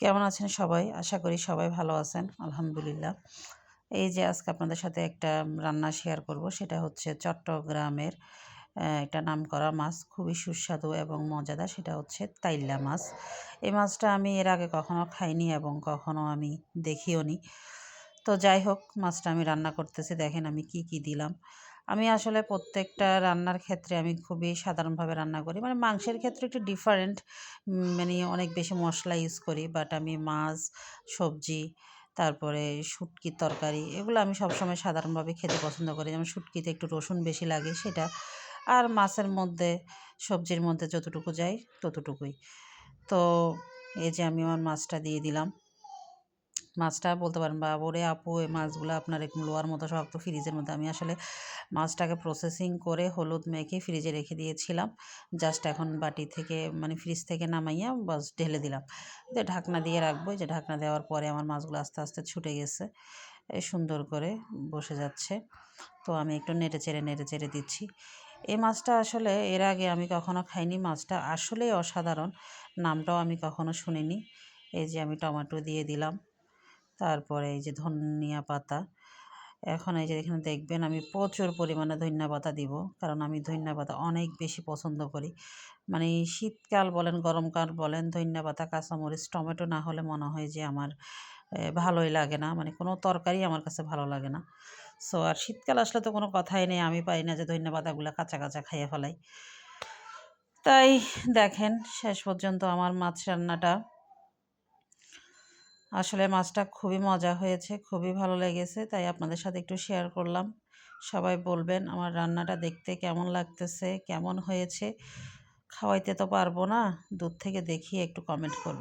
কেমন আছেন সবাই? আশা করি সবাই ভালো আছেন। আলহামদুলিল্লাহ। এই যে আজকে আপনাদের সাথে একটা রান্না শেয়ার করব। সেটা হচ্ছে চট্টগ্রামের একটা নামকরা মাছ। খুবই সুস্বাদু এবং মজাদার। সেটা হচ্ছে তাইল্যা মাছ। এই মাছটা আমি এর আগে কখনো খাইনি এবং কখনো আমি দেখিওনি। তো যাই হোক, মাছটা আমি রান্না করতেছি। দেখেন আমি কি, কি দিলাম। আমি আসলে প্রত্যেকটা রান্নার ক্ষেত্রে আমি খুবই সাধারণভাবে রান্না করি। মানে মাংসের ক্ষেত্রে একটু ডিফারেন্ট, মানে অনেক বেশি মসলা ইউজ করি। বাট আমি মাছ, সবজি, তারপরে শুটকির তরকারি এগুলো আমি সবসময় সাধারণভাবে খেতে পছন্দ করি। যেমন শুটকিতে একটু রসুন বেশি লাগে সেটা। আর মাছের মধ্যে, সবজির মধ্যে যতটুকু যায় ততটুকুই। তো এই যে আমি আমার মাছটা দিয়ে দিলাম। মাছটা বলতে পারেন বা ওরে আপু এই মাছগুলো আপনার এরকম লোয়ার মতো শক্ত ফ্রিজের মধ্যে। আমি আসলে মাছটাকে প্রসেসিং করে হলুদ মেখে ফ্রিজে রেখে দিয়েছিলাম। জাস্ট এখন বাটি থেকে মানে ফ্রিজ থেকে নামাইয়া বাস ঢেলে দিলাম। যে ঢাকনা দিয়ে রাখবো। যে ঢাকনা দেওয়ার পরে আমার মাছগুলো আস্তে, আস্তে ছুটে গেছে। সুন্দর করে বসে যাচ্ছে। তো আমি একটু নেড়ে চেড়ে দিচ্ছি। এই মাছটা আসলে এর আগে আমি কখনো খাইনি। মাছটা আসলেই অসাধারণ। নামটাও আমি কখনো শুনিনি। এই যে আমি টমেটো দিয়ে দিলাম। তারপরে এই যে ধনিয়া পাতা। এখন এই যে এখানে দেখবেন আমি প্রচুর পরিমাণে ধনিয়া পাতা দিব। কারণ আমি ধনিয়া পাতা অনেক বেশি পছন্দ করি। মানে শীতকাল বলেন, গরমকাল বলেন, ধনিয়া পাতা, কাঁচামরিচ, টমেটো না হলে মনে হয় যে আমার ভালোই লাগে না। মানে কোনো তরকারি আমার কাছে ভালো লাগে না। সো আর শীতকাল আসলে তো কোনো কথাই নেই। আমি পারি না যে ধনিয়া পাতাগুলা কাঁচা, কাঁচা খাইয়ে ফেলাই। তাই দেখেন শেষ পর্যন্ত আমার মাছ রান্নাটা, আসলে মাছটা খুবই মজা হয়েছে, খুবই ভালো লেগেছে। তাই আপনাদের সাথে একটু শেয়ার করলাম। সবাই বলবেন আমার রান্নাটা দেখতে কেমন লাগতেছে, কেমন হয়েছে। খাওয়াইতে তো পারবো না, দূর থেকে দেখিয়ে একটু কমেন্ট করবেন।